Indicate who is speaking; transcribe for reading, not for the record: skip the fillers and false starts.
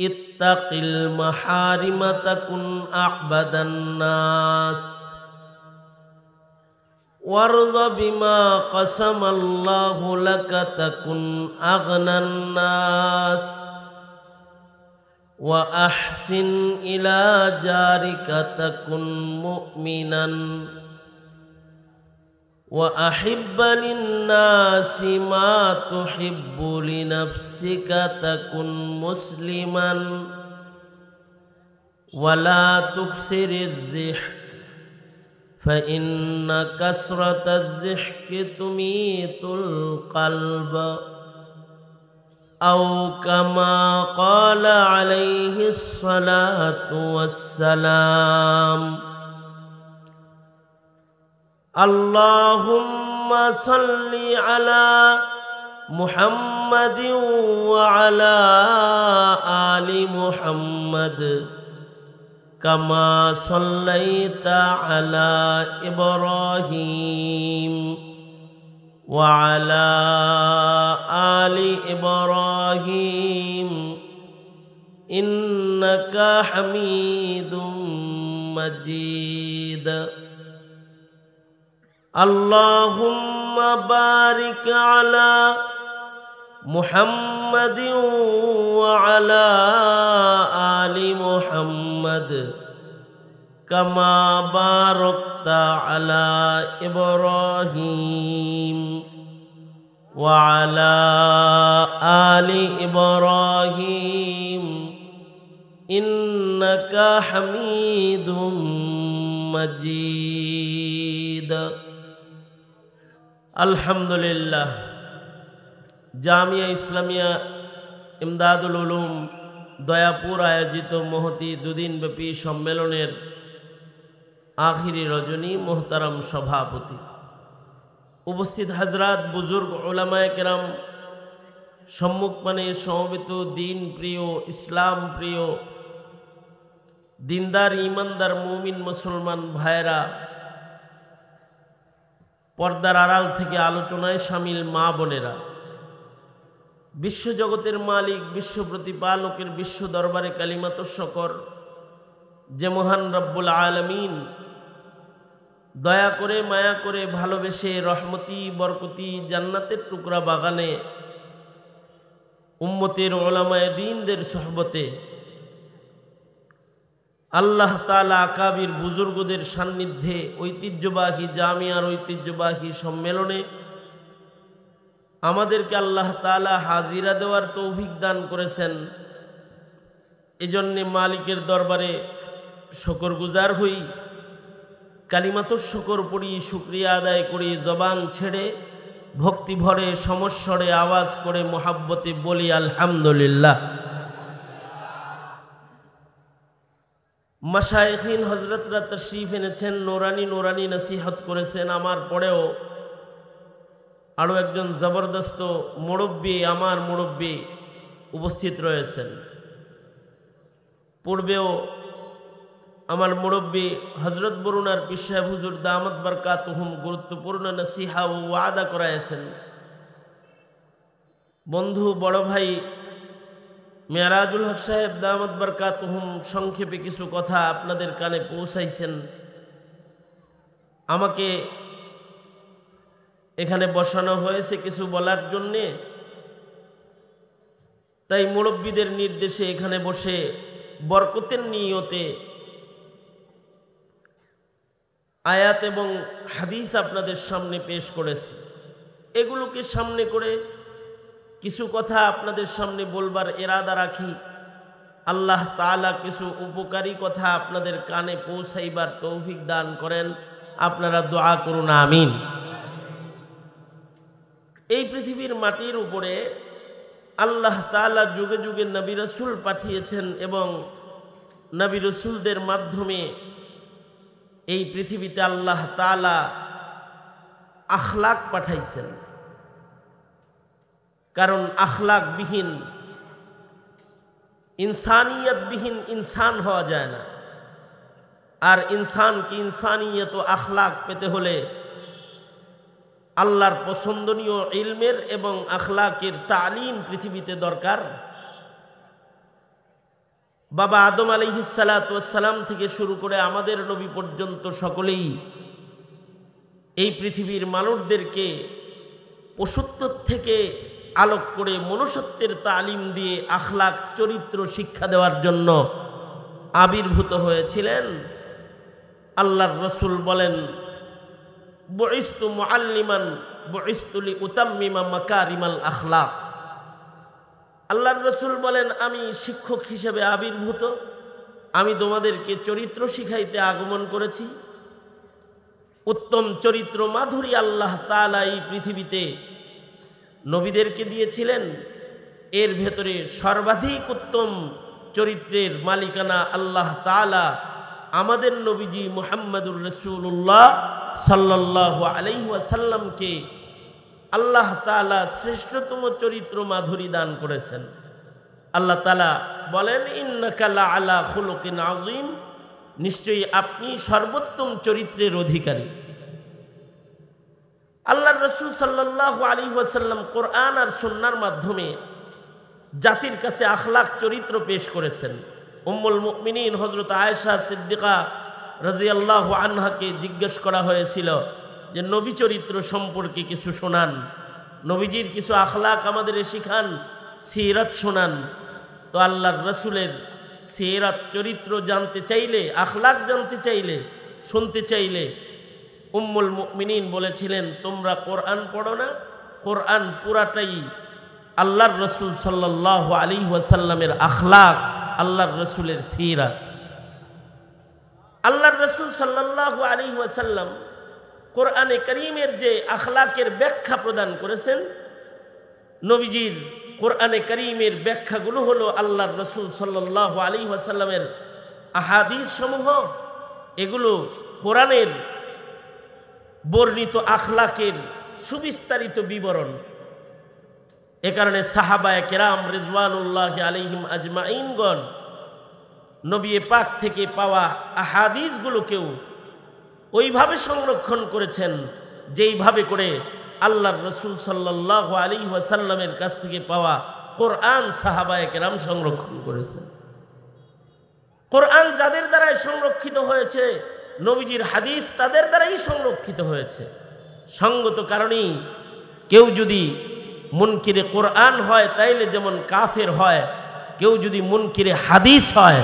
Speaker 1: ইত্তাকিল মাহারিমা তাকুন আ'বাদান নাস ওয়ারযা বিমা কাসামাল্লাহু লাকা তাকুন আগনান নাস ওয়া আহসিন ইলা জারিকা তাকুন মুমিনান ওয়া আহিব্বা লিন-নাসি মা তুহিব্বু লিনাফসিকা তাকুন মুসলিমান ওয়া লা তুকসিরিজ-যিহক فإن كثرة الضحك تميت القلب أو كما قال عليه الصلاة والسلام اللهم صل على محمد وعلى آل محمد كما صليت على إبراهيم وعلى آل إبراهيم إنك حميد مجيد اللهم بارك على محمد وعلى آل محمد كما باركت على إبراهيم وعلى آل إبراهيم إنك حميد مجيد الحمد لله জামিয়া ইসলামিয়া ইমদাদুল উলুম দয়াপুর আয়োজিত মহতি দুদিনব্যাপী সম্মেলনের আখিরি রজনী মোহতারাম সভাপতি, উপস্থিত হাজরাত, বুজুর্গ, উলামায়ে কেরাম, সম্মুখপানে সমবেত দিন প্রিয়, ইসলাম প্রিয়, দিনদার ইমানদার মুমিন মুসলমান ভাইরা, পর্দার আড়াল থেকে আলোচনায় শামিল মা বোনেরা, বিশ্বজগতের মালিক, বিশ্ব প্রতিপালকের বিশ্ব দরবারে কালিমাত শকর যে মহান রব্বুল আলামিন দয়া করে, মায়া করে, ভালোবেসে, রহমতি বরকতি জান্নাতের টুকরা বাগানে উম্মতের উলামায়ে দ্বীনদের সোহবতে আল্লাহ তাআলা আকাবির বুজুর্গদের সান্নিধ্যে ঐতিহ্যবাহী জামিয়ার ঐতিহ্যবাহী সম্মেলনে আমাদেরকে আল্লাহ তাআলা হাজিরা দেওয়ার তৌফিক দান করেছেন। এজন্যে মালিকের দরবারে শুকরগুজার হই, কালিমাতুশ শুকর পড়ি, শুকরিয়া আদায় করি, জবান ছেড়ে ভক্তি ভরে সমস্বরে আওয়াজ করে মোহাব্বতে বলি আলহামদুলিল্লাহ। মাশায়েখিন হযরতরা তাশরীফ এনেছেন, নোরানি নোরানি নসিহত করেছেন। আমার পরেও আরও একজন জবরদস্ত মুরব্বী, আমার মুরব্বী উপস্থিত রয়েছেন। পূর্বেও আমার মুরব্বী হজরত বরুণার পীর সাহেব হুজুর দামাত বরকাতুহুম গুরুত্বপূর্ণ নসিহা ও ওয়াদা করাইছেন। বন্ধু বড় ভাই মেরাজুল হক সাহেব দামাত বরকাতুহুম সংক্ষেপে কিছু কথা আপনাদের কানে পৌঁছাইছেন। আমাকে এখানে বসানো হয়েছে কিছু বলার জন্যে, তাই মুরব্বীদের নির্দেশে এখানে বসে বরকতের নিয়তে আয়াত এবং হাদিস আপনাদের সামনে পেশ করেছি। এগুলোকে সামনে করে কিছু কথা আপনাদের সামনে বলবার ইরাদা রাখি। আল্লাহ তাআলা কিছু উপকারী কথা আপনাদের কানে পৌঁছাইবার তৌফিক দান করেন। আপনারা দোয়া করুন, আমিন। এই পৃথিবীর মাটির উপরে আল্লাহ তাআলা যুগে যুগে নবী রাসূল পাঠিয়েছেন এবং নবী রাসূলদের মাধ্যমে এই পৃথিবীতে আল্লাহ তাআলা আখলাক পাঠাইছেন। কারণ আখলাকবিহীন, ইনসানিয়তবিহীন ইনসান হওয়া যায় না। আর ইনসানকে ইনসানিয়ত ও আখলাক পেতে হলে আল্লাহর পছন্দনীয় ইলমের এবং আখলাকের তালিম পৃথিবীতে দরকার। বাবা আদম আলাইহিস সালাতু ওয়াস সালাম থেকে শুরু করে আমাদের নবী পর্যন্ত সকলেই এই পৃথিবীর মানুষদেরকে পশুত্ব থেকে আলোক করে মনুষ্যত্বের তালিম দিয়ে আখলাক চরিত্র শিক্ষা দেওয়ার জন্য আবির্ভূত হয়েছিলেন। আল্লাহর রসুল বলেন, বুইস্তু মুআল্লিমান বুইস্তু লিউতাম্মিমা মাকারিমাল আখলাক। আল্লাহর রসুল বলেন, আমি শিক্ষক হিসেবে আবির্ভূত, আমি তোমাদেরকে চরিত্র শিখাইতে আগমন করেছি। উত্তম চরিত্র মাধুরী আল্লাহ তাআলা এই পৃথিবীতে নবীদেরকে দিয়েছিলেন। এর ভেতরে সর্বাধিক উত্তম চরিত্রের মালিকানা আল্লাহ তাআলা আমাদের নবীজি মুহাম্মদুর রাসূলুল্লাহ সাল্লাল্লাহু আলাইহি ওয়াসাল্লামকে আল্লাহ তাআলা শ্রেষ্ঠতম চরিত্র মাধুরী দান করেছেন। আল্লাহ তাআলা বলেন, ইন্নাকা লাআলা খুলুকিন আযীম, নিশ্চয়ই আপনি সর্বোত্তম চরিত্রের অধিকারী। আল্লাহর রাসূল সাল্লাল্লাহু আলাইহি ওয়াসাল্লাম কোরআন আর সুন্নাহর মাধ্যমে জাতির কাছে আখলাক চরিত্র পেশ করেছেন। উম্মুল মুমিনিন হযরত আয়েশা সিদ্দিকা রাদিয়াল্লাহু আনহাকে জিজ্ঞেস করা হয়েছিল যে নবী চরিত্র সম্পর্কে কিছু শোনান, নবীজির কিছু আখলাক আমাদের শিখান, সিরাত শোনান। তো আল্লাহর রাসূলের সিরাত চরিত্র জানতে চাইলে, আখলাক জানতে চাইলে, শুনতে চাইলে উম্মুল মুমিনিন বলেছিলেন, তোমরা কোরআন পড়ো না? কোরআন পুরাটাই আল্লাহর রসুল সাল্লাল্লাহু আলাইহি ওয়াসাল্লামের আখলাক, আল্লাহর রসুলের সিরাত। আল্লাহর রসুল সাল্লাল্লাহু আলাইহি ওয়াসাল্লাম কোরআনে কারীমের যে আখলাকের ব্যাখ্যা প্রদান করেছেন, নবীজির কোরআনে কারীমের ব্যাখ্যাগুলো হলো আল্লাহর রসুল সাল্লাল্লাহু আলাইহি ওয়াসাল্লামের আহাদিস সমূহ। এগুলো কোরআনের বর্ণিত আখলাকের সুবিস্তারিত বিবরণ। এ কারণে সাহাবায়ে কেরাম রিজওয়ানুল্লাহি আলাইহিম আজমাইনগণ নবী পাক থেকে পাওয়া আহাদিসগুলোকেও ওইভাবে সংরক্ষণ করেছেন যেইভাবে করে আল্লাহর রসুল সাল্লাল্লাহু আলাইহি ওয়াসাল্লামের কাছ থেকে পাওয়া কোরআন সাহাবায়ে কেরাম সংরক্ষণ করেছেন। কোরআন যাদের দ্বারাই সংরক্ষিত হয়েছে, নবীজির হাদিস তাদের দ্বারাই সংরক্ষিত হয়েছে। সঙ্গত কারণেই কেউ যদি মুনকিরে কোরআন হয় তাইলে যেমন কাফের হয়, কেউ যদি মুনকিরে হাদিস হয়